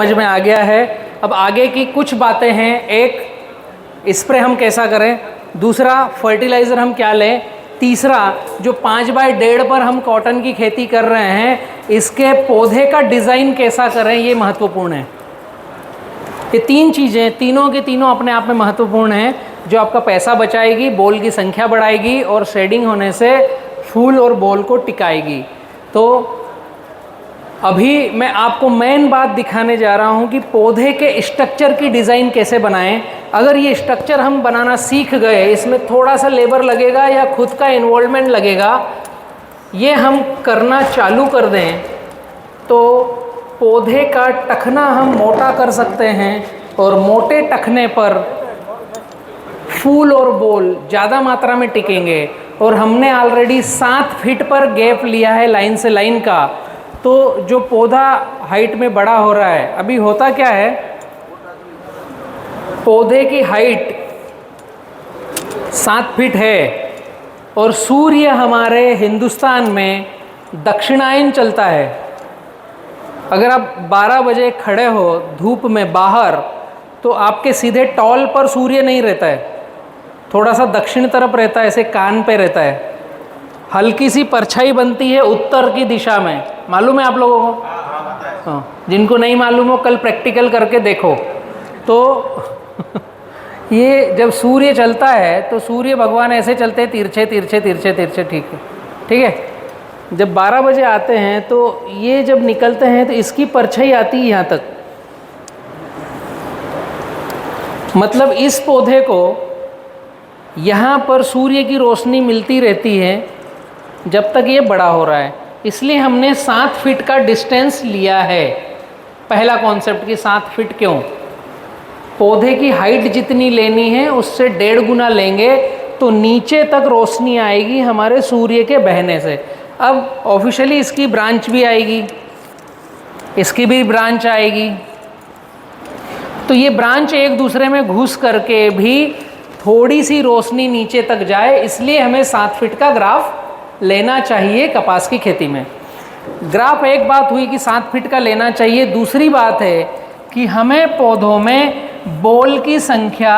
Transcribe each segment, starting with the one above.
समझ में आ गया है। अब आगे की कुछ बातें हैं, एक स्प्रे हम कैसा करें, दूसरा फर्टिलाइज़र हम क्या लें, तीसरा जो 5x1.5 पर हम कॉटन की खेती कर रहे हैं इसके पौधे का डिज़ाइन कैसा करें, ये महत्वपूर्ण है। ये तीन चीज़ें तीनों के तीनों अपने आप में महत्वपूर्ण हैं, जो आपका पैसा बचाएगी, बोल की संख्या बढ़ाएगी और शेडिंग होने से फूल और बोल को टिकाएगी। तो अभी मैं आपको मेन बात दिखाने जा रहा हूँ कि पौधे के स्ट्रक्चर की डिज़ाइन कैसे बनाएं। अगर ये स्ट्रक्चर हम बनाना सीख गए, इसमें थोड़ा सा लेबर लगेगा या खुद का इन्वॉल्वमेंट लगेगा, ये हम करना चालू कर दें तो पौधे का टखना हम मोटा कर सकते हैं और मोटे टखने पर फूल और बोल ज़्यादा मात्रा में टिकेंगे। और हमने ऑलरेडी 7 फीट पर गैप लिया है लाइन से लाइन का, तो जो पौधा हाइट में बड़ा हो रहा है, अभी होता क्या है, पौधे की हाइट 7 फीट है और सूर्य हमारे हिंदुस्तान में दक्षिणायन चलता है। अगर आप 12 बजे खड़े हो धूप में बाहर, तो आपके सीधे टॉल पर सूर्य नहीं रहता है, थोड़ा सा दक्षिण तरफ रहता है, ऐसे कान पे रहता है, हल्की सी परछाई बनती है उत्तर की दिशा में। मालूम है आप लोगों को? हाँ, जिनको नहीं मालूम हो कल प्रैक्टिकल करके देखो। तो ये जब सूर्य चलता है तो सूर्य भगवान ऐसे चलते हैं, तिरछे तिरछे तिरछे तिरछे, ठीक है, ठीक है। जब 12 बजे आते हैं तो ये जब निकलते हैं तो इसकी परछाई आती है यहाँ तक, मतलब इस पौधे को यहाँ पर सूर्य की रोशनी मिलती रहती है जब तक ये बड़ा हो रहा है। इसलिए हमने 7 फीट का डिस्टेंस लिया है। पहला कॉन्सेप्ट कि 7 फीट क्यों, पौधे की हाइट जितनी लेनी है उससे 1.5 गुना लेंगे तो नीचे तक रोशनी आएगी हमारे सूर्य के बहने से। अब ऑफिशियली इसकी ब्रांच भी आएगी, इसकी भी ब्रांच आएगी, तो ये ब्रांच एक दूसरे में घुस करके भी थोड़ी सी रोशनी नीचे तक जाए, इसलिए हमें 7 फीट का ग्राफ लेना चाहिए कपास की खेती में। ग्राफ एक बात हुई कि 7 फीट का लेना चाहिए। दूसरी बात है कि हमें पौधों में बोल की संख्या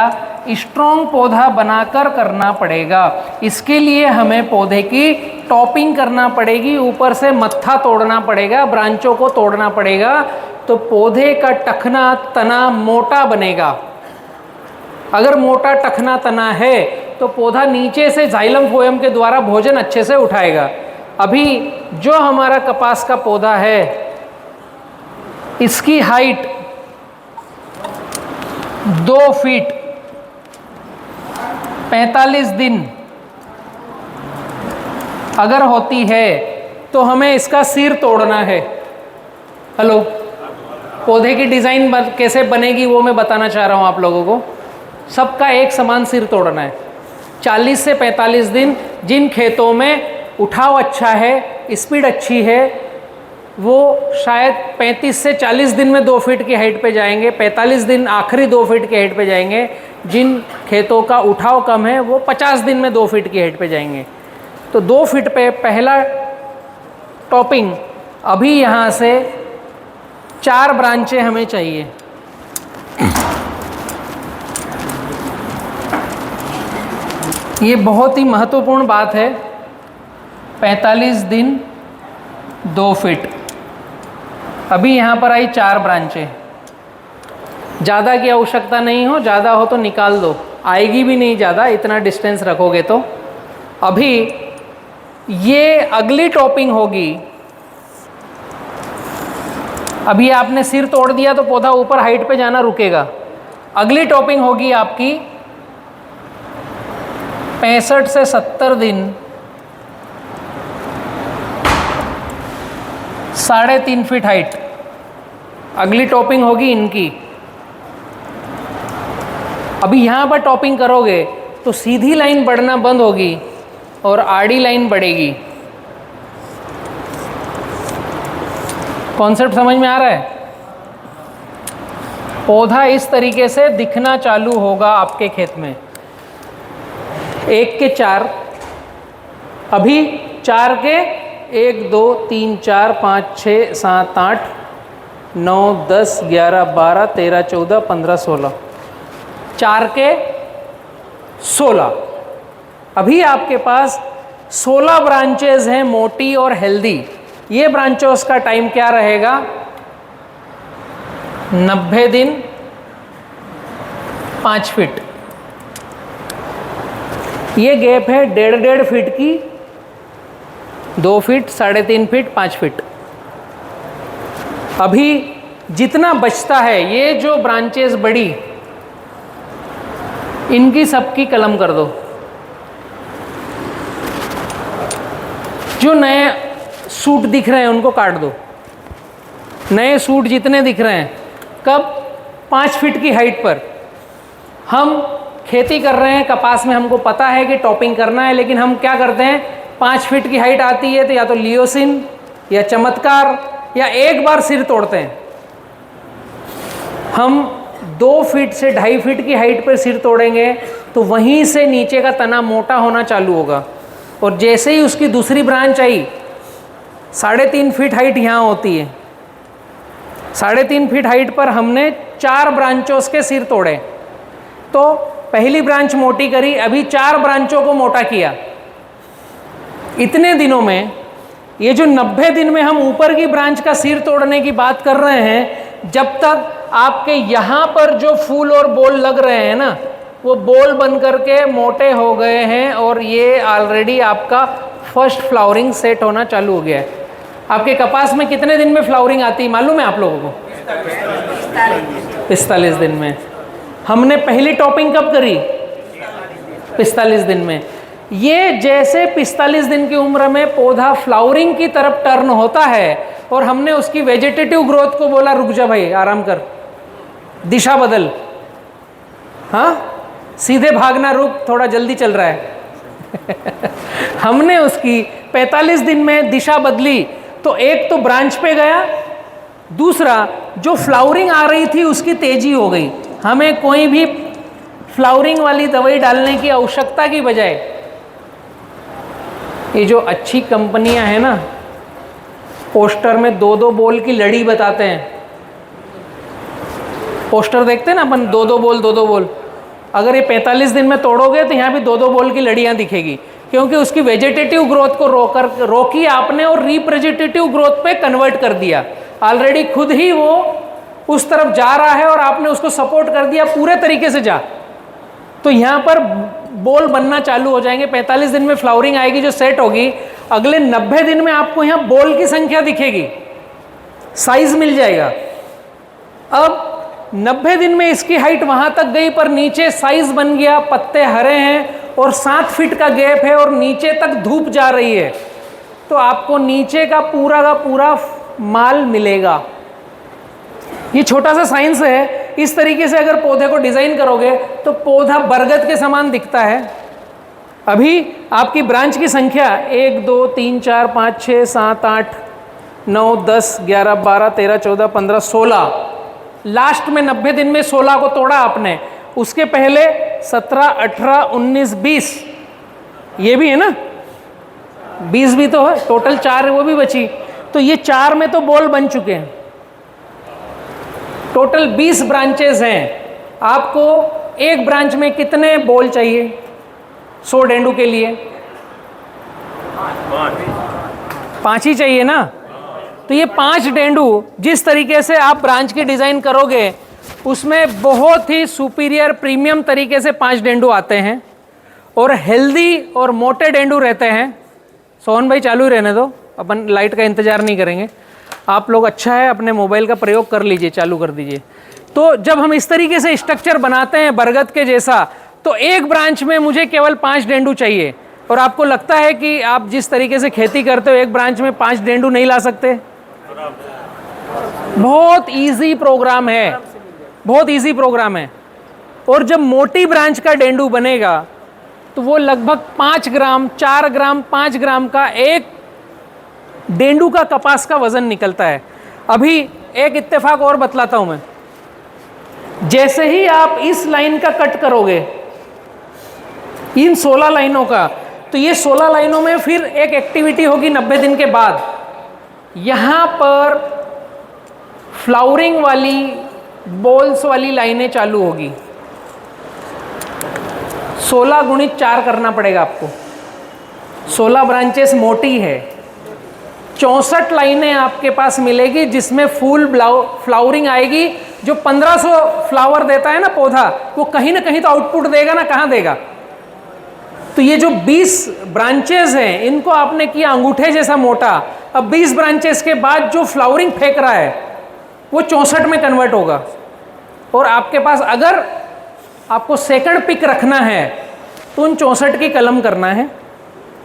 स्ट्रॉन्ग पौधा बनाकर करना पड़ेगा। इसके लिए हमें पौधे की टॉपिंग करना पड़ेगी, ऊपर से मत्था तोड़ना पड़ेगा, ब्रांचों को तोड़ना पड़ेगा, तो पौधे का टखना तना मोटा बनेगा। अगर मोटा टखना तना है तो पौधा नीचे से जाइलम फोएम के द्वारा भोजन अच्छे से उठाएगा। अभी जो हमारा कपास का पौधा है इसकी हाइट 2 फीट 45 दिन अगर होती है तो हमें इसका सिर तोड़ना है। हेलो, पौधे की डिज़ाइन कैसे बनेगी वो मैं बताना चाह रहा हूँ आप लोगों को। सबका एक समान सिर तोड़ना है। 40 से 45 दिन, जिन खेतों में उठाव अच्छा है, स्पीड अच्छी है, वो शायद 35 से 40 दिन में 2 फीट की हाइट पे जाएंगे, 45 दिन आखिरी 2 फीट की हाइट पे जाएंगे। जिन खेतों का उठाव कम है वो 50 दिन में 2 फीट की हाइट पे जाएंगे। तो 2 फीट पे पहला टॉपिंग, अभी यहाँ से 4 ब्रांचें हमें चाहिए। ये बहुत ही महत्वपूर्ण बात है। 45 दिन 2 फीट, अभी यहाँ पर आई 4 ब्रांचें। ज़्यादा की आवश्यकता नहीं हो, ज़्यादा हो तो निकाल दो, आएगी भी नहीं ज़्यादा, इतना डिस्टेंस रखोगे तो। अभी ये अगली टॉपिंग होगी। अभी आपने सिर तोड़ दिया तो पौधा ऊपर हाइट पे जाना रुकेगा। अगली टॉपिंग होगी आपकी 65 से 70 दिन 3.5 फीट हाइट, अगली टॉपिंग होगी इनकी। अभी यहाँ पर टॉपिंग करोगे तो सीधी लाइन बढ़ना बंद होगी और आड़ी लाइन बढ़ेगी। कॉन्सेप्ट समझ में आ रहा है? पौधा इस तरीके से दिखना चालू होगा आपके खेत में। 1 के 4, अभी 4 के 1 2 3 4 5 6 7 8 9, 10, 11, 12, 13, 14, 15, 16, 4 के 16। अभी आपके पास 16 ब्रांचेज हैं मोटी और हेल्दी। ये ब्रांचेस का टाइम क्या रहेगा? 90 दिन, 5 फीट। ये गैप है 1.5 फीट की, 2 फीट, 3.5 फीट, 5 फीट। अभी जितना बचता है, ये जो ब्रांचेस बड़ी, इनकी सबकी कलम कर दो। जो नए सूट दिख रहे हैं उनको काट दो। नए सूट जितने दिख रहे हैं, कब? 5 फीट की हाइट पर। हम खेती कर रहे हैं, कपास में हमको पता है कि टॉपिंग करना है, लेकिन हम क्या करते हैं? 5 फीट की हाइट आती है तो या तो लियोसिन या चमत्कार या एक बार सिर तोड़ते हैं। हम 2 फीट से 2.5 फीट की हाइट पर सिर तोड़ेंगे तो वहीं से नीचे का तना मोटा होना चालू होगा, और जैसे ही उसकी दूसरी ब्रांच आई, 3.5 फीट हाइट यहाँ होती है। 3.5 फीट हाइट पर हमने 4 ब्रांचों के सिर तोड़े, तो पहली ब्रांच मोटी करी, अभी 4 ब्रांचों को मोटा किया। इतने दिनों में, ये जो 90 दिन में हम ऊपर की ब्रांच का सिर तोड़ने की बात कर रहे हैं, जब तक आपके यहाँ पर जो फूल और बोल लग रहे हैं ना, वो बोल बन करके मोटे हो गए हैं, और ये ऑलरेडी आपका फर्स्ट फ्लावरिंग सेट होना चालू हो गया है। आपके कपास में कितने दिन में फ्लावरिंग आती है मालूम है आप लोगों को? 45 दिन में। हमने पहली टॉपिंग कब करी? 45 दिन में। ये जैसे 45 दिन की उम्र में पौधा फ्लावरिंग की तरफ टर्न होता है, और हमने उसकी वेजिटेटिव ग्रोथ को बोला रुक जा भाई, आराम कर, दिशा बदल, हाँ सीधे भागना रुक, थोड़ा जल्दी चल रहा है। हमने उसकी 45 दिन में दिशा बदली, तो एक तो ब्रांच पे गया, दूसरा जो फ्लावरिंग आ रही थी उसकी तेजी हो गई। हमें कोई भी फ्लावरिंग वाली दवाई डालने की आवश्यकता की बजाय, ये जो अच्छी कंपनियां हैं ना, पोस्टर में 2-2 बोल की लड़ी बताते हैं। पोस्टर देखते हैं ना अपन, 2-2 बोल 2-2 बोल। अगर ये 45 दिन में तोड़ोगे तो यहाँ भी 2-2 बोल की लड़ियाँ दिखेगी, क्योंकि उसकी वेजिटेटिव ग्रोथ को रोकी आपने और रिप्रेजेंटेटिव ग्रोथ पे कन्वर्ट कर दिया। ऑलरेडी खुद ही वो उस तरफ जा रहा है और आपने उसको सपोर्ट कर दिया, पूरे तरीके से जा, तो यहाँ पर बोल बनना चालू हो जाएंगे। 45 दिन में फ्लावरिंग आएगी जो सेट होगी, अगले 90 दिन में आपको यहाँ बोल की संख्या दिखेगी, साइज मिल जाएगा। अब 90 दिन में इसकी हाइट वहां तक गई, पर नीचे साइज बन गया, पत्ते हरे हैं और 7 फीट का गैप है और नीचे तक धूप जा रही है, तो आपको नीचे का पूरा माल मिलेगा। ये छोटा सा साइंस है। इस तरीके से अगर पौधे को डिजाइन करोगे तो पौधा बरगद के समान दिखता है। अभी आपकी ब्रांच की संख्या 1, 2, 3, 4, 5, 6, 7, 8, 9, 10, 11, 12, 13, 14, 15, 16। लास्ट में 90 दिन में 16 को तोड़ा आपने, उसके पहले 17, 18, 19, 20, ये भी है ना, 20 भी तो है, टोटल 4 वो भी बची, तो ये 4 में तो बोल बन चुके हैं। टोटल 20 ब्रांचेस हैं। आपको एक ब्रांच में कितने बोल चाहिए 100 डेंडू के लिए? 5 ही चाहिए ना। तो ये 5 डेंडू जिस तरीके से आप ब्रांच की डिज़ाइन करोगे, उसमें बहुत ही सुपीरियर प्रीमियम तरीके से 5 डेंडू आते हैं, और हेल्दी और मोटे डेंडू रहते हैं। सोहन भाई चालू ही रहने दो, अपन लाइट का इंतज़ार नहीं करेंगे। आप लोग अच्छा है अपने मोबाइल का प्रयोग कर लीजिए, चालू कर दीजिए। तो जब हम इस तरीके से स्ट्रक्चर बनाते हैं बरगद के जैसा, तो एक ब्रांच में मुझे केवल 5 डेंडू चाहिए, और आपको लगता है कि आप जिस तरीके से खेती करते हो एक ब्रांच में 5 डेंडू नहीं ला सकते? बहुत इजी प्रोग्राम है, बहुत इजी प्रोग्राम है। और जब मोटी ब्रांच का डेंडू बनेगा तो वो लगभग 5 ग्राम, 4 ग्राम, 5 ग्राम का एक डेंडू का कपास का वजन निकलता है। अभी एक इत्तेफाक और बतलाता हूं मैं। जैसे ही आप इस लाइन का कट करोगे, इन 16 लाइनों का, तो ये 16 लाइनों में फिर एक एक्टिविटी होगी 90 दिन के बाद। यहां पर फ्लावरिंग वाली बॉल्स वाली लाइनें चालू होगी। 16 गुणित 4 करना पड़ेगा आपको। 16 ब्रांचेस मोटी है, 64 लाइनें आपके पास मिलेगी जिसमें फूल फ्लावरिंग आएगी। जो 1500 फ्लावर देता है ना पौधा, वो कहीं ना कहीं तो आउटपुट देगा ना, कहाँ देगा? तो ये जो 20 ब्रांचेस हैं इनको आपने किया अंगूठे जैसा मोटा। अब 20 ब्रांचेस के बाद जो फ्लावरिंग फेंक रहा है वो 64 में कन्वर्ट होगा। और आपके पास अगर आपको सेकंड पिक रखना है तो उन 64 की कलम करना है।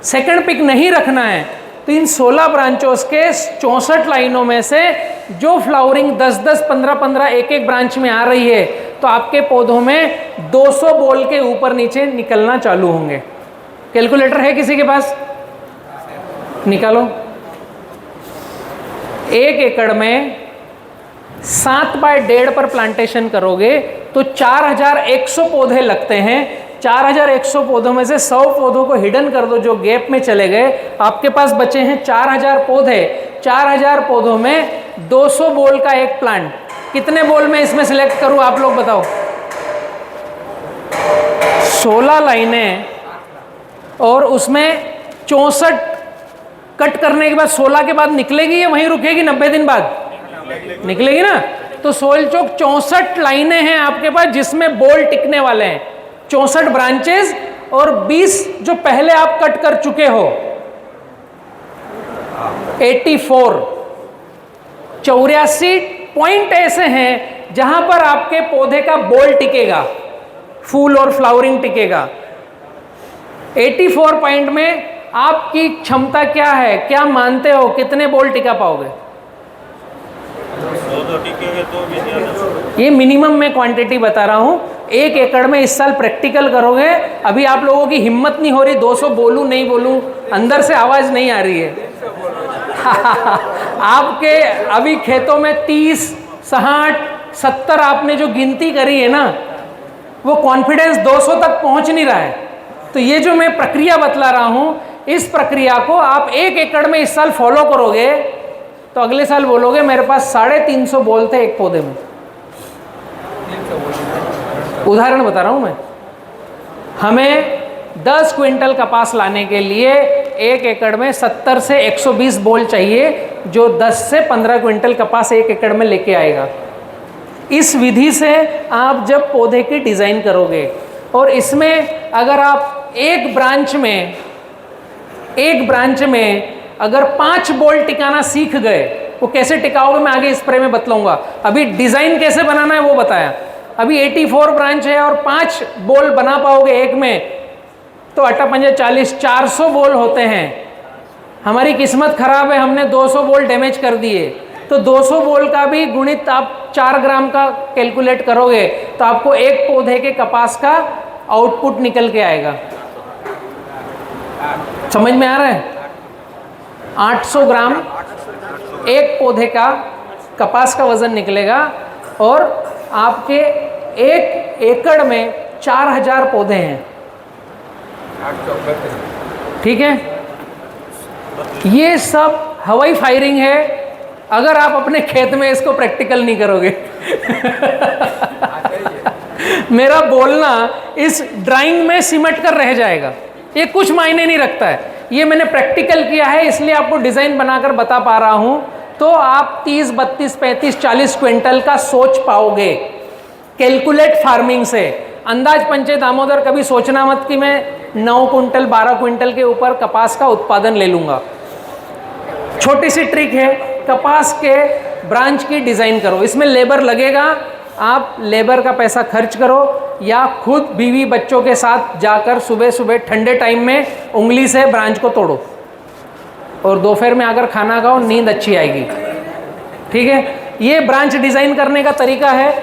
सेकंड पिक नहीं रखना है तो इन 16 ब्रांचों के 64 लाइनों में से जो फ्लावरिंग 10-10, 15-15 एक ब्रांच में आ रही है तो आपके पौधों में 200 बॉल के ऊपर नीचे निकलना चालू होंगे। कैलकुलेटर है किसी के पास? निकालो। 1 एकड़ में 7/1.5 पर प्लांटेशन करोगे तो 4100 पौधे लगते हैं। 4100 पौधों में से 100 पौधों को हिडन कर दो जो गैप में चले गए, आपके पास बचे हैं 4000 पौधे। 4000 पौधों में 200 बॉल का एक प्लांट, कितने बॉल में इसमें सिलेक्ट करूं आप लोग बताओ? 16 लाइनें और उसमें 64 कट करने के बाद 16 के बाद निकलेगी या वहीं रुकेगी? 90 दिन बाद निकलेगी ना। तो 16 चौक 64 लाइनें हैं आपके पास जिसमें बॉल टिकने वाले हैं। 64 ब्रांचेस और 20 जो पहले आप कट कर चुके हो, 84 पॉइंट ऐसे हैं जहां पर आपके पौधे का बॉल टिकेगा, फूल और फ्लावरिंग टिकेगा। 84 पॉइंट में आपकी क्षमता क्या है? क्या मानते हो कितने बॉल टिका पाओगे? ये मिनिमम मैं क्वांटिटी बता रहा हूं। 1 एकड़ में इस साल प्रैक्टिकल करोगे, अभी आप लोगों की हिम्मत नहीं हो रही 200 बोलूं नहीं बोलूं, अंदर से आवाज नहीं आ रही है। आपके अभी खेतों में 30, 60, 70 आपने जो गिनती करी है ना, वो कॉन्फिडेंस 200 तक पहुंच नहीं रहा है। तो ये जो मैं प्रक्रिया बतला रहा हूं, इस प्रक्रिया को आप 1 एकड़ में इस साल फॉलो करोगे तो अगले साल बोलोगे मेरे पास 350 बॉल थे एक पौधे में। उदाहरण बता रहा हूं मैं। हमें 10 क्विंटल कपास लाने के लिए 1 एकड़ में 70 से 120 बॉल चाहिए, जो 10 से 15 क्विंटल कपास 1 एकड़ में लेके आएगा। इस विधि से आप जब पौधे की डिज़ाइन करोगे, और इसमें अगर आप एक ब्रांच में अगर 5 बॉल टिकाना सीख गए, वो कैसे टिकाओगे मैं आगे स्प्रे में बतलाऊंगा। अभी डिज़ाइन कैसे बनाना है वो बताया। अभी 84 ब्रांच है और 5 बॉल बना पाओगे एक में, तो 8×5 40, 400 बॉल होते हैं। हमारी किस्मत खराब है, हमने 200 बॉल डैमेज कर दिए। तो 200 बॉल का भी गुणित आप 4 ग्राम का कैलकुलेट करोगे तो आपको एक पौधे के कपास का आउटपुट निकल के आएगा। समझ में आ रहा है? 800 ग्राम एक पौधे का कपास का वजन निकलेगा, और आपके 1 एकड़ में 4000 पौधे हैं। ठीक है, ये सब हवाई फायरिंग है अगर आप अपने खेत में इसको प्रैक्टिकल नहीं करोगे। मेरा बोलना इस ड्राइंग में सिमट कर रह जाएगा, ये कुछ मायने नहीं रखता है। ये मैंने प्रैक्टिकल किया है इसलिए आपको डिज़ाइन बनाकर बता पा रहा हूं। तो आप 30, 32, 35, 40 क्विंटल का सोच पाओगे कैलकुलेट फार्मिंग से। अंदाज पंचे दामोदर कभी सोचना मत कि मैं 9 क्विंटल 12 क्विंटल के ऊपर कपास का उत्पादन ले लूँगा। छोटी सी ट्रिक है, कपास के ब्रांच की डिज़ाइन करो। इसमें लेबर लगेगा, आप लेबर का पैसा खर्च करो, या खुद बीवी बच्चों के साथ जाकर सुबह सुबह ठंडे टाइम में उंगली से ब्रांच को तोड़ो, और दोपहर में आकर खाना खाओ, नींद अच्छी आएगी। ठीक है, ये ब्रांच डिज़ाइन करने का तरीका है।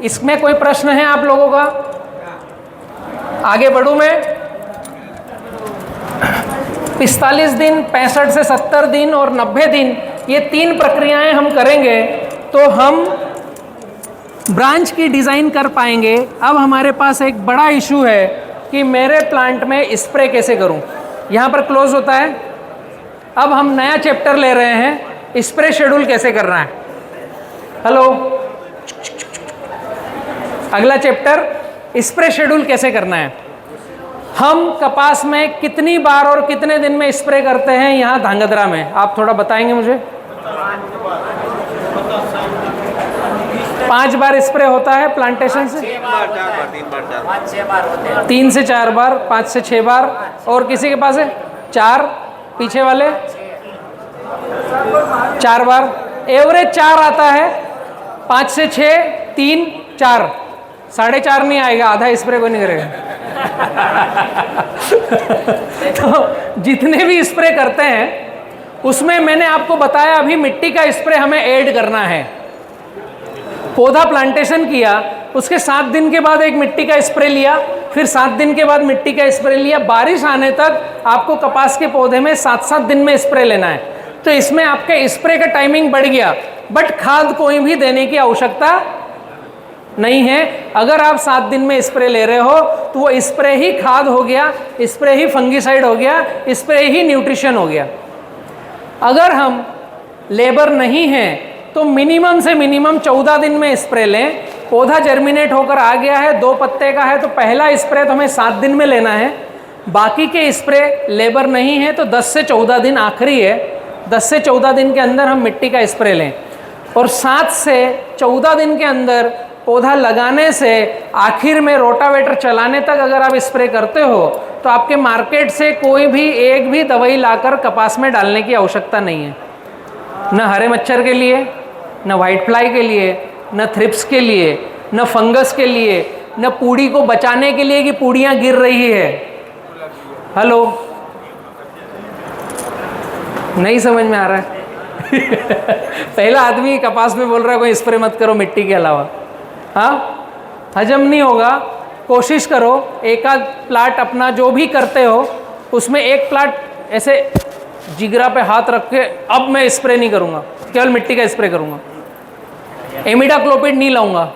इसमें कोई प्रश्न है आप लोगों का? आगे बढ़ूं मैं। 45 दिन, 65 से 70 दिन और 90 दिन, ये 3 प्रक्रियाएं हम करेंगे तो हम ब्रांच की डिज़ाइन कर पाएंगे। अब हमारे पास एक बड़ा इशू है कि मेरे प्लांट में स्प्रे कैसे करूं। यहाँ पर क्लोज होता है। अब हम नया चैप्टर ले रहे हैं, स्प्रे शेड्यूल कैसे करना है। हेलो, अगला चैप्टर स्प्रे शेड्यूल कैसे करना है। हम कपास में कितनी बार और कितने दिन में स्प्रे करते हैं यहाँ धांगध्रा में, आप थोड़ा बताएंगे मुझे। 5 बार स्प्रे होता है प्लांटेशन से, 3 से 4 बार, 5 से 6 बार, और किसी के पास है 4, पीछे वाले 4 बार, एवरेज 4 आता है। 5 से 6, 3, 4, 4.5 नहीं आएगा, आधा स्प्रे को नहीं करेगा। तो जितने भी स्प्रे करते हैं उसमें मैंने आपको बताया अभी मिट्टी का स्प्रे हमें ऐड करना है। पौधा प्लांटेशन किया, उसके 7 दिन के बाद एक मिट्टी का स्प्रे लिया, फिर 7 दिन के बाद मिट्टी का स्प्रे लिया। बारिश आने तक आपको कपास के पौधे में 7-7 दिन में स्प्रे लेना है। तो इसमें आपके स्प्रे का टाइमिंग बढ़ गया, बट खाद कोई भी देने की आवश्यकता नहीं है। अगर आप 7 दिन में स्प्रे ले रहे हो तो वो स्प्रे ही खाद हो गया, स्प्रे ही फंगीसाइड हो गया, स्प्रे ही न्यूट्रिशन हो गया। अगर हम लेबर नहीं हैं तो मिनिमम से मिनिमम 14 दिन में स्प्रे लें। पौधा जर्मिनेट होकर आ गया है, 2 पत्ते का है, तो पहला स्प्रे तो हमें 7 दिन में लेना है। बाकी के स्प्रे लेबर नहीं है तो 10 से 14 दिन आखिरी है, 10 से 14 दिन के अंदर हम मिट्टी का स्प्रे लें। और 7 से 14 दिन के अंदर पौधा लगाने से आखिर में रोटावेटर चलाने तक अगर आप स्प्रे करते हो तो आपके मार्केट से कोई भी एक भी दवाई लाकर कपास में डालने की आवश्यकता नहीं है। न हरे मच्छर के लिए, न वाइट फ्लाई के लिए, न थ्रिप्स के लिए, न फंगस के लिए, न पूड़ी को बचाने के लिए कि पूड़ियाँ गिर रही है। हेलो, नहीं समझ में आ रहा है? पहला आदमी कपास में बोल रहा है कोई स्प्रे मत करो मिट्टी के अलावा। हाँ, हजम नहीं होगा। कोशिश करो एक आध प्लाट अपना जो भी करते हो उसमें एक प्लाट ऐसे जिगरा पे हाथ रख के अब मैं स्प्रे नहीं करूँगा, केवल मिट्टी का स्प्रे करूँगा, इमिडाक्लोपिड नहीं लाऊंगा,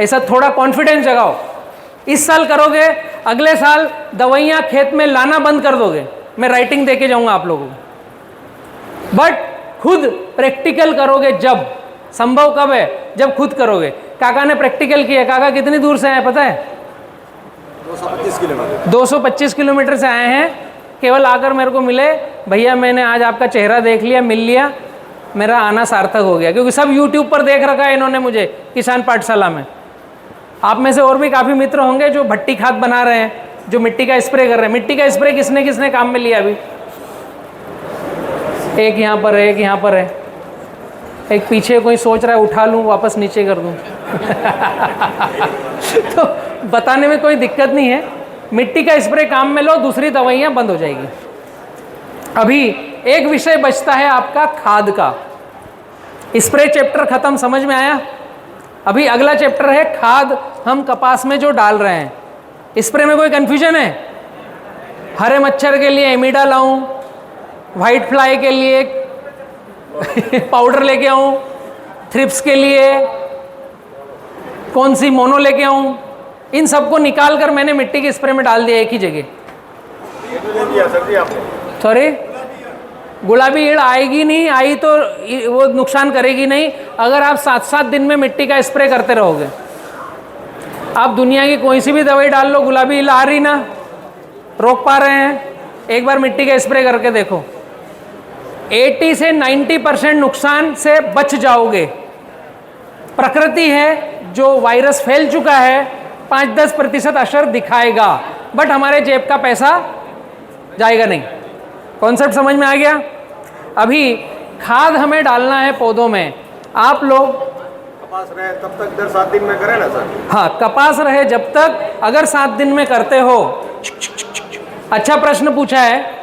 ऐसा थोड़ा कॉन्फिडेंस जगाओ। इस साल करोगे, अगले साल दवाइयाँ खेत में लाना बंद कर दोगे। मैं राइटिंग दे के जाऊँगा आप लोगों को। बट खुद प्रैक्टिकल करोगे जब, संभव कब है? जब खुद करोगे। काका ने प्रैक्टिकल किया। काका कितनी दूर से आए पता है? 225 किलोमीटर से आए हैं। केवल आकर मेरे को मिले, भैया मैंने आज आपका चेहरा देख लिया, मिल लिया, मेरा आना सार्थक हो गया। क्योंकि सब यूट्यूब पर देख रखा है इन्होंने मुझे किसान पाठशाला में। आप में से और भी काफ़ी मित्र होंगे जो भट्टी खाद बना रहे हैं, जो मिट्टी का स्प्रे कर रहे हैं। मिट्टी का स्प्रे किसने किसने काम में लिया अभी? एक यहाँ पर है, एक यहाँ पर है, एक पीछे कोई सोच रहा है उठा लूँ वापस नीचे कर दूँ। तो बताने में कोई दिक्कत नहीं है। मिट्टी का स्प्रे काम में लो, दूसरी दवाइयाँ बंद हो जाएगी। अभी एक विषय बचता है आपका खाद का। स्प्रे चैप्टर खत्म, समझ में आया? अभी अगला चैप्टर है खाद हम कपास में जो डाल रहे हैं। स्प्रे में कोई कन्फ्यूजन है? हरे मच्छर के लिए एमिडा लाऊं, वाइट फ्लाई के लिए पाउडर लेके आऊं, थ्रिप्स के लिए कौन सी मोनो लेके आऊं, इन सबको निकाल कर मैंने मिट्टी के स्प्रे में डाल दिया एक ही जगह। सॉरी, गुलाबी ईड़ आएगी नहीं, आई तो वो नुकसान करेगी नहीं अगर आप 7-7 दिन में मिट्टी का स्प्रे करते रहोगे। आप दुनिया की कोई सी भी दवाई डाल लो, गुलाबी ईड़ आ रही ना, रोक पा रहे हैं? एक बार मिट्टी का स्प्रे करके देखो, 80 से 90% नुकसान से बच जाओगे। प्रकृति है, जो वायरस फैल चुका है 5-10% असर दिखाएगा, बट हमारे जेब का पैसा जाएगा नहीं। कॉन्सेप्ट समझ में आ गया? अभी खाद हमें डालना है पौधों में। आप लोग कपास रहे तब तक 7 दिन में करें ना सर? हाँ, कपास रहे जब तक, अगर 7 दिन में करते हो। अच्छा प्रश्न पूछा है।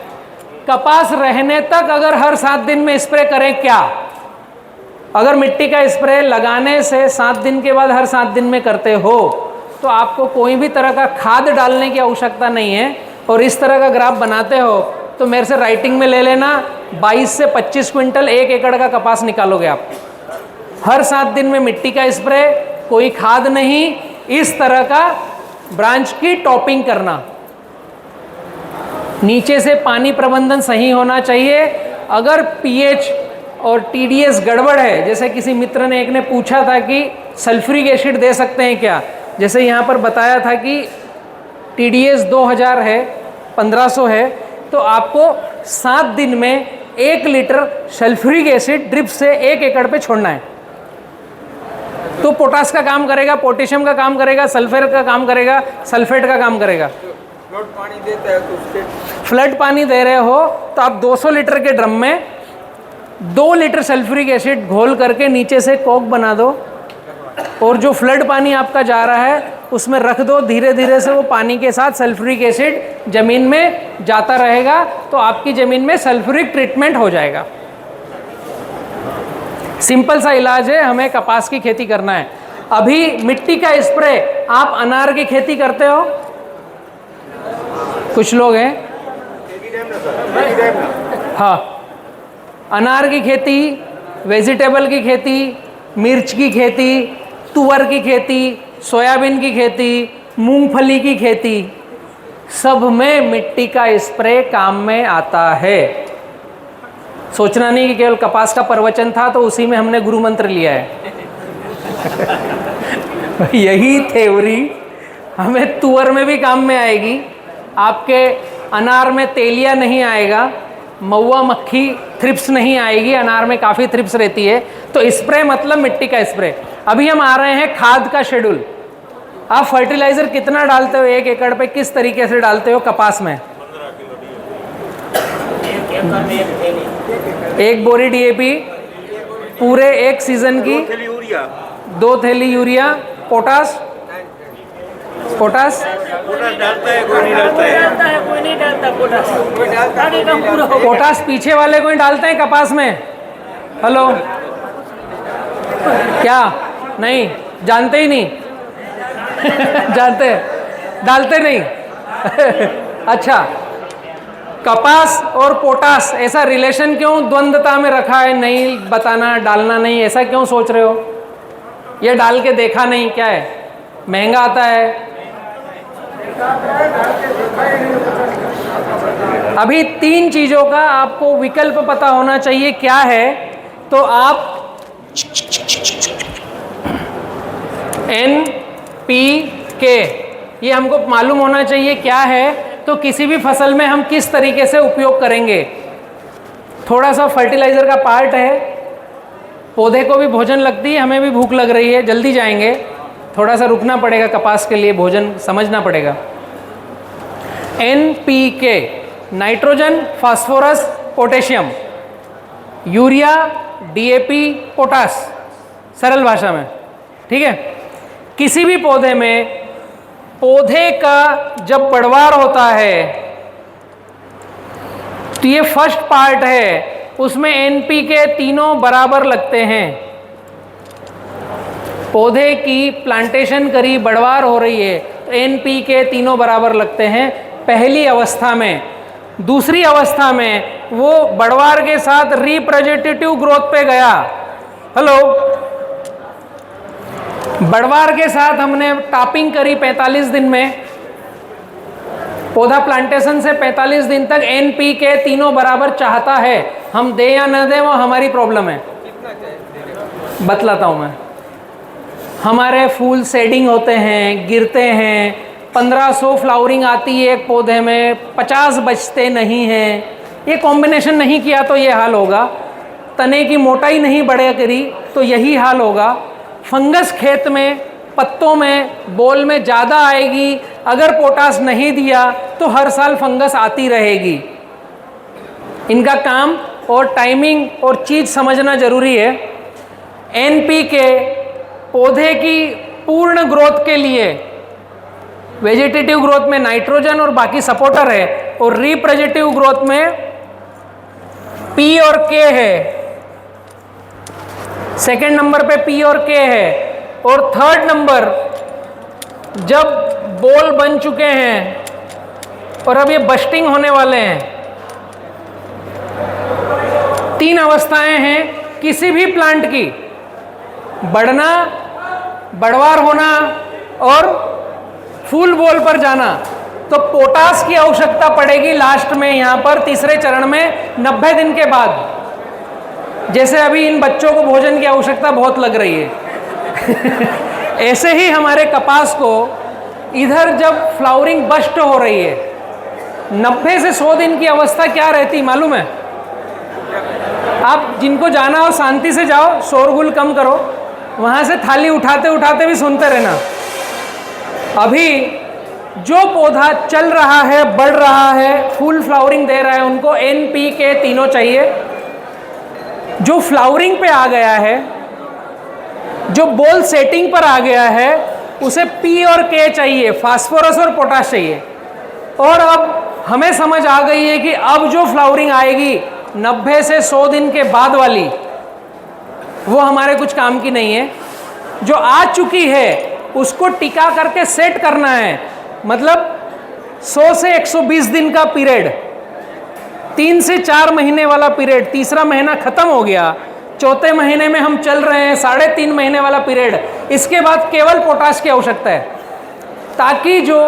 कपास रहने तक अगर हर 7 दिन में स्प्रे करें क्या? अगर मिट्टी का स्प्रे लगाने से 7 दिन के बाद हर 7 दिन में करते हो तो आपको कोई भी तरह का खाद डालने की आवश्यकता नहीं है। और इस तरह का ग्राफ बनाते हो तो मेरे से राइटिंग में ले लेना, 22 से 25 क्विंटल 1 एकड़ का कपास निकालोगे आप। हर 7 दिन में मिट्टी का स्प्रे, कोई खाद नहीं, इस तरह का ब्रांच की टॉपिंग करना। नीचे से पानी प्रबंधन सही होना चाहिए। अगर पीएच और TDS गड़बड़ है, जैसे किसी मित्र ने एक ने पूछा था कि सल्फ्यूरिक एसिड दे सकते हैं क्या, जैसे यहाँ पर बताया था कि TDS 2000 है, 1500 है, तो आपको 7 दिन में 1 लीटर सल्फ्यूरिक एसिड ड्रिप से 1 एकड़ पे छोड़ना है। तो पोटास का काम करेगा, पोटेशियम का काम करेगा, सल्फर का काम करेगा, सल्फेट का काम करेगा। फ्लड पानी देता है तो उसके फ्लड पानी दे रहे हो तो आप 200 लीटर के ड्रम में 2 लीटर सल्फ्यूरिक एसिड घोल करके नीचे से कोक बना दो, और जो फ्लड पानी आपका जा रहा है उसमें रख दो। धीरे धीरे से वो पानी के साथ सल्फ्यूरिक एसिड ज़मीन में जाता रहेगा, तो आपकी ज़मीन में सल्फ्यूरिक ट्रीटमेंट हो जाएगा। सिंपल सा इलाज है, हमें कपास की खेती करना है। अभी मिट्टी का स्प्रे, आप अनार की खेती करते हो? कुछ लोग हैं, हाँ, अनार की खेती, वेजिटेबल की खेती, मिर्च की खेती, तुअर की खेती, सोयाबीन की खेती, मूंगफली की खेती, सब में मिट्टी का स्प्रे काम में आता है। सोचना नहीं कि केवल कपास का प्रवचन था तो उसी में हमने गुरु मंत्र लिया है। यही थ्योरी हमें तुअर में भी काम में आएगी, आपके अनार में तेलिया नहीं आएगा, महुआ मक्खी थ्रिप्स नहीं आएगी, अनार में काफ़ी थ्रिप्स रहती है। तो स्प्रे मतलब मिट्टी का स्प्रे। अभी हम आ रहे हैं खाद का शेड्यूल। आप फर्टिलाइज़र कितना डालते हो 1 एकड़ पे, किस तरीके से डालते हो कपास में? 1 बोरी DAP पूरे 1 सीजन की, 2 थैली यूरिया, पोटास डालता है, कोई नहीं डालता है। पोटास पीछे वाले को ही डालते हैं कपास में। हेलो, क्या नहीं जानते ही नहीं? जानते डालते नहीं? अच्छा, कपास और पोटास ऐसा रिलेशन क्यों द्वंद्वता में रखा है? नहीं बताना, डालना नहीं, ऐसा क्यों सोच रहे हो? ये डाल के देखा नहीं, क्या है, महंगा आता है। अभी 3 चीज़ों का आपको विकल्प पता होना चाहिए क्या है। तो आप NPK, ये हमको मालूम होना चाहिए क्या है, तो किसी भी फसल में हम किस तरीके से उपयोग करेंगे। थोड़ा सा फर्टिलाइज़र का पार्ट है, पौधे को भी भोजन लगती है, हमें भी भूख लग रही है, जल्दी जाएंगे, थोड़ा सा रुकना पड़ेगा, कपास के लिए भोजन समझना पड़ेगा। NPK, nitrogen, phosphorus, potassium, urea, DAP, potash, सरल भाषा में, ठीक है। किसी भी पौधे में, पौधे का जब बढ़वार होता है तो ये फर्स्ट पार्ट है, उसमें NPK तीनों बराबर लगते हैं। पौधे की प्लांटेशन करी, बढ़वार हो रही है, तो NPK तीनों बराबर लगते हैं पहली अवस्था में। दूसरी अवस्था में वो बढ़वार के साथ रिप्रेजेंटेटिव ग्रोथ पे गया। हेलो, बढ़वार के साथ हमने टॉपिंग करी 45 दिन में, पौधा प्लांटेशन से 45 दिन तक NPK तीनों बराबर चाहता है। हम दे या न दे वो हमारी प्रॉब्लम है, बतलाता हूँ मैं। हमारे फूल शेडिंग होते हैं, गिरते हैं, 1500 फ्लावरिंग आती है एक पौधे में, 50 बचते नहीं हैं। ये कॉम्बिनेशन नहीं किया तो ये हाल होगा। तने की मोटाई नहीं बढ़े करी तो यही हाल होगा। फंगस खेत में, पत्तों में, बोल में ज़्यादा आएगी। अगर पोटास नहीं दिया तो हर साल फंगस आती रहेगी। इनका काम और टाइमिंग और चीज़ समझना जरूरी है। NPK पौधे की पूर्ण ग्रोथ के लिए, वेजिटेटिव ग्रोथ में नाइट्रोजन और बाकी सपोर्टर है, और रिप्रेजेंटेटिव ग्रोथ में P और K है। सेकेंड नंबर पे P और K है। और थर्ड नंबर, जब बोल बन चुके हैं और अब ये बस्टिंग होने वाले हैं, 3 अवस्थाएं हैं किसी भी प्लांट की, बढ़ना, बढ़वार होना और फूल बोल पर जाना। तो पोटास की आवश्यकता पड़ेगी लास्ट में, यहां पर तीसरे चरण में 90 दिन के बाद। जैसे अभी इन बच्चों को भोजन की आवश्यकता बहुत लग रही है ऐसे ही हमारे कपास को इधर जब फ्लावरिंग बस्ट हो रही है, 90 से 100 दिन की अवस्था क्या रहती मालूम है? आप जिनको जाना हो शांति से जाओ, शोरगुल कम करो, वहाँ से थाली उठाते उठाते भी सुनते रहना। अभी जो पौधा चल रहा है, बढ़ रहा है, फुल फ्लावरिंग दे रहा है, उनको NPK तीनों चाहिए। जो फ्लावरिंग पे आ गया है, जो बॉल सेटिंग पर आ गया है, उसे P और K चाहिए, फास्फोरस और पोटाश चाहिए। और अब हमें समझ आ गई है कि अब जो फ्लावरिंग आएगी 90 से 100 दिन के बाद वाली, वो हमारे कुछ काम की नहीं है। जो आ चुकी है उसको टिका करके सेट करना है। मतलब 100 से 120 दिन का पीरियड, 3 से 4 महीने वाला पीरियड, तीसरा महीना खत्म हो गया, चौथे महीने में हम चल रहे हैं, 3.5 महीने वाला पीरियड, इसके बाद केवल पोटाश की आवश्यकता है, ताकि जो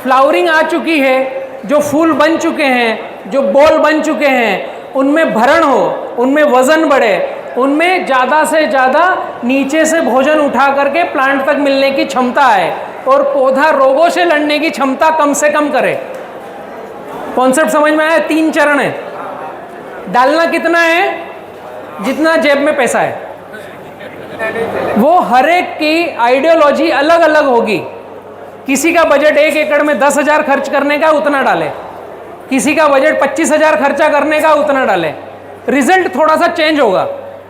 फ्लावरिंग आ चुकी है, जो फूल बन चुके हैं, जो बॉल बन चुके हैं, उनमें भरण हो, उनमें वजन बढ़े, उनमें ज़्यादा से ज़्यादा नीचे से भोजन उठा करके प्लांट तक मिलने की क्षमता है, और पौधा रोगों से लड़ने की क्षमता कम से कम करे। कॉन्सेप्ट समझ में आया? 3 चरण है। डालना कितना है? जितना जेब में पैसा है। वो हर एक की आइडियोलॉजी अलग अलग होगी। किसी का बजट 1 एकड़ में 10,000 खर्च करने का, उतना डाले। किसी का बजट 25,000 खर्चा करने का, उतना डाले। रिजल्ट थोड़ा सा चेंज होगा,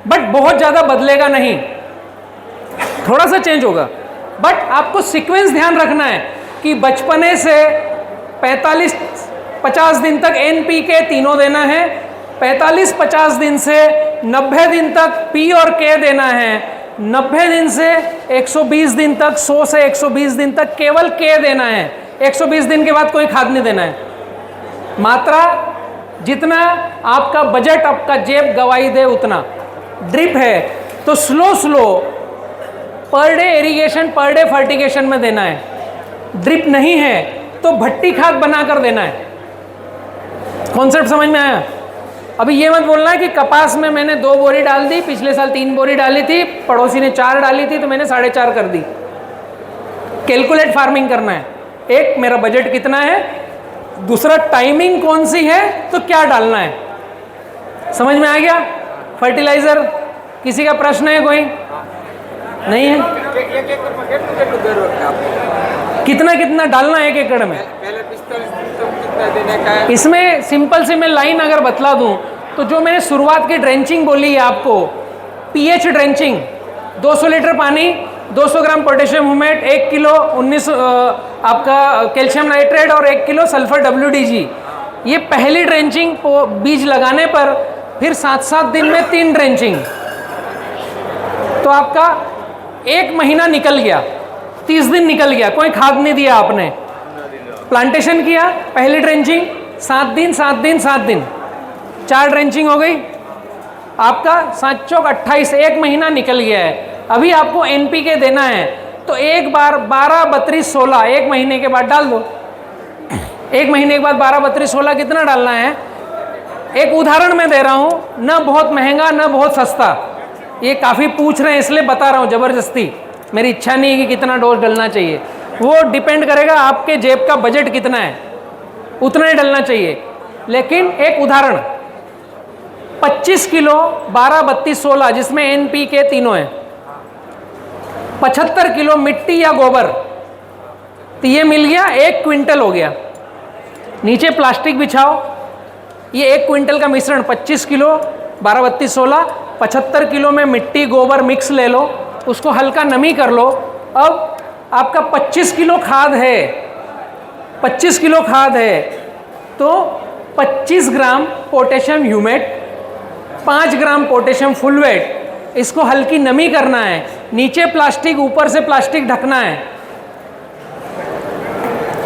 बट बहुत ज़्यादा बदलेगा नहीं, थोड़ा सा चेंज होगा। बट आपको सीक्वेंस ध्यान रखना है कि बचपने से 45-50 दिन तक NPK तीनों देना है, 45-50 दिन से 90 दिन तक P और K देना है, 90 दिन से 120 दिन तक, 100 से 120 दिन तक केवल K देना है। 120 दिन के बाद कोई खाद नहीं देना है। मात्रा जितना आपका बजट, आपका जेब गवाही दे उतना। ड्रिप है तो slow per day irrigation, per day fertigation में देना है। ड्रिप नहीं है तो भट्टी खाद बनाकर देना है। कॉन्सेप्ट समझ में आया? अभी ये मत बोलना है कि कपास में मैंने 2 बोरी डाल दी, पिछले साल 3 बोरी डाली थी, पड़ोसी ने 4 डाली थी तो मैंने 4.5 कर दी। कैलकुलेट फार्मिंग करना है। एक, मेरा बजट कितना है, दूसरा टाइमिंग कौन सी है, तो क्या डालना है। समझ में आ गया? फर्टिलाइजर किसी का प्रश्न है? कोई नहीं है? कितना कितना डालना है 1 एकड़ में? पहले 45 दिन तो कितना देने का है? इसमें सिंपल सी मैं लाइन अगर बतला दूं तो जो मैंने शुरुआत की ड्रेंचिंग बोली है आपको, पीएच ड्रेंचिंग, 200 लीटर पानी, 200 ग्राम पोटेशियम ह्यूमेट, 1 किलो 19 आपका कैल्शियम नाइट्रेट और 1 किलो सल्फर WDG। ये पहली ड्रेंचिंग बीज लगाने पर, फिर 7-7 दिन में 3 ड्रेंचिंग, तो आपका 1 महीना निकल गया, 30 दिन निकल गया, कोई खाद नहीं दिया आपने। प्लांटेशन किया, पहली ड्रेंचिंग 7 दिन 7 दिन 7 दिन, 4 ड्रेंचिंग हो गई, आपका 7 चौक 28, 1 महीना निकल गया है। अभी आपको NPK देना है तो एक बार 12, 32, 16 1 महीने के बाद डाल दो। 1 महीने के बाद 12, 32, 16 कितना डालना है? एक उदाहरण मैं दे रहा हूँ, न बहुत महंगा न बहुत सस्ता। ये काफ़ी पूछ रहे हैं इसलिए बता रहा हूँ ज़बरदस्ती, मेरी इच्छा नहीं है कि कितना डोज डलना चाहिए, वो डिपेंड करेगा आपके जेब का बजट कितना है, उतना ही डलना चाहिए। लेकिन एक उदाहरण, 25 किलो 12, 32, 16 जिसमें NPK तीनों है, 75 किलो मिट्टी या गोबर, तो ये मिल गया 1 क्विंटल हो गया। नीचे प्लास्टिक बिछाओ, ये 1 क्विंटल का मिश्रण 25 किलो 12, 32, 16, 75 किलो में मिट्टी गोबर मिक्स ले लो, उसको हल्का नमी कर लो। अब आपका 25 किलो खाद है, 25 किलो खाद है तो 25 gram potassium humate, 5 gram potassium fulvate, इसको हल्की नमी करना है। नीचे प्लास्टिक, ऊपर से प्लास्टिक ढकना है,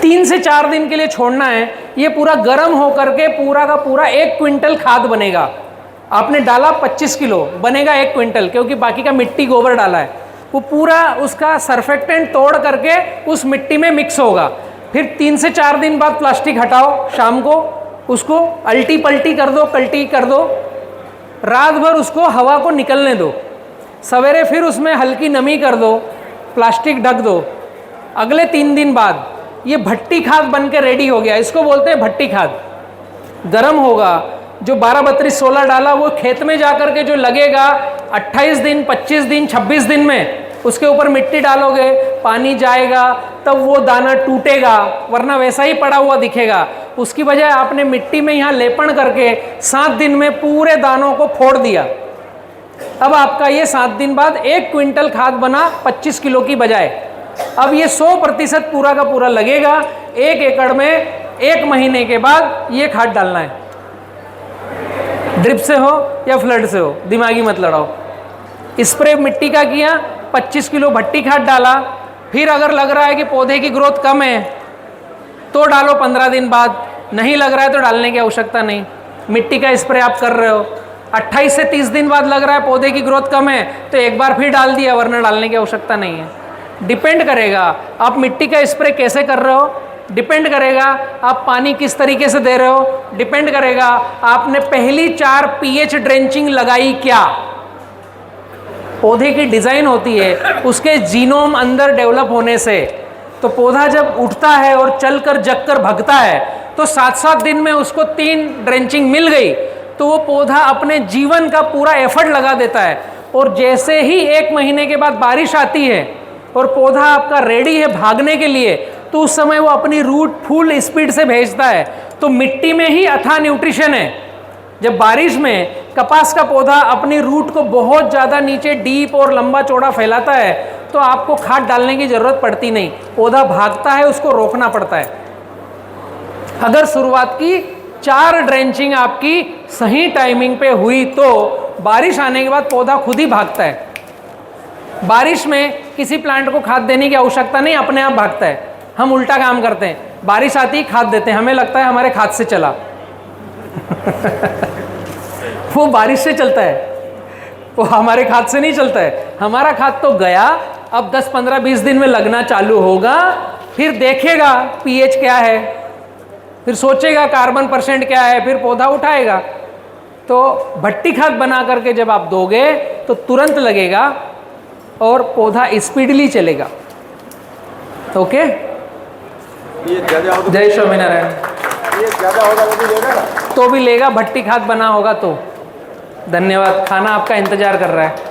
3 से 4 दिन के लिए छोड़ना है। ये पूरा गर्म होकर के पूरा का पूरा 1 क्विंटल खाद बनेगा। आपने डाला 25 किलो, बनेगा 1 क्विंटल, क्योंकि बाकी का मिट्टी गोबर डाला है। वो पूरा उसका सरफेक्टेंट तोड़ करके उस मिट्टी में मिक्स होगा। फिर 3 से 4 दिन बाद प्लास्टिक हटाओ, शाम को उसको अल्टी पल्टी कर दो, कल्टी कर दो, रात भर उसको हवा को निकलने दो, सवेरे फिर उसमें हल्की नमी कर दो, प्लास्टिक ढक दो। अगले 3 दिन बाद ये भट्टी खाद बन के रेडी हो गया, इसको बोलते हैं भट्टी खाद। गर्म होगा, जो 12-32-16 डाला वो खेत में जाकर के जो लगेगा 28 दिन 25 दिन 26 दिन में, उसके ऊपर मिट्टी डालोगे, पानी जाएगा, तब वो दाना टूटेगा, वरना वैसा ही पड़ा हुआ दिखेगा। उसकी बजाय आपने मिट्टी में यहाँ लेपन करके 7 दिन में पूरे दानों को फोड़ दिया। अब आपका ये 7 दिन बाद 1 क्विंटल खाद बना 25 किलो की बजाय। अब ये 100% पूरा का पूरा लगेगा। 1 एकड़ में 1 महीने के बाद ये खाद डालना है। ड्रिप से हो या फ्लड से हो, दिमागी मत लड़ाओ। स्प्रे मिट्टी का किया, 25 किलो भट्टी खाद डाला। फिर अगर लग रहा है कि पौधे की ग्रोथ कम है तो डालो 15 दिन बाद, नहीं लग रहा है तो डालने की आवश्यकता नहीं। मिट्टी का स्प्रे आप कर रहे हो, 28 से 30 दिन बाद लग रहा है पौधे की ग्रोथ कम है तो एक बार फिर डाल दिया, वरना डालने की आवश्यकता नहीं है। डिपेंड करेगा आप मिट्टी का स्प्रे कैसे कर रहे हो, डिपेंड करेगा आप पानी किस तरीके से दे रहे हो, डिपेंड करेगा आपने पहली 4 पीएच ड्रेंचिंग लगाई क्या। पौधे की डिज़ाइन होती है उसके जीनोम अंदर डेवलप होने से। तो पौधा जब उठता है और चलकर जगकर भगता है तो 7-7 दिन में उसको 3 ड्रेंचिंग मिल गई तो वो पौधा अपने जीवन का पूरा एफर्ट लगा देता है। और जैसे ही 1 महीने के बाद बारिश आती है और पौधा आपका रेडी है भागने के लिए, तो उस समय वो अपनी रूट फुल स्पीड से भेजता है। तो मिट्टी में ही अथाह न्यूट्रिशन है। जब बारिश में कपास का पौधा अपनी रूट को बहुत ज़्यादा नीचे डीप और लंबा चौड़ा फैलाता है तो आपको खाद डालने की ज़रूरत पड़ती नहीं, पौधा भागता है, उसको रोकना पड़ता है। अगर शुरुआत की 4 ड्रेंचिंग आपकी सही टाइमिंग पे हुई तो बारिश आने के बाद पौधा खुद ही भागता है। बारिश में किसी प्लांट को खाद देने की आवश्यकता नहीं, अपने आप भागता है। हम उल्टा काम करते हैं, बारिश आती ही खाद देते हैं, हमें लगता है हमारे खाद से चला वो बारिश से चलता है, वो हमारे खाद से नहीं चलता है। हमारा खाद तो गया, अब 10, 15, 20 दिन में लगना चालू होगा, फिर देखेगा पीएच क्या है, फिर सोचेगा कार्बन % क्या है, फिर पौधा उठाएगा। तो भट्टी खाद बना करके जब आप दोगे तो तुरंत लगेगा और पौधा स्पीडली चलेगा। ओके, जय स्वामीनारायण। ये ज़्यादा होगा वो भी लेगा ना? तो भी लेगा, भट्टी खाद बना होगा तो। धन्यवाद, खाना आपका इंतजार कर रहा है।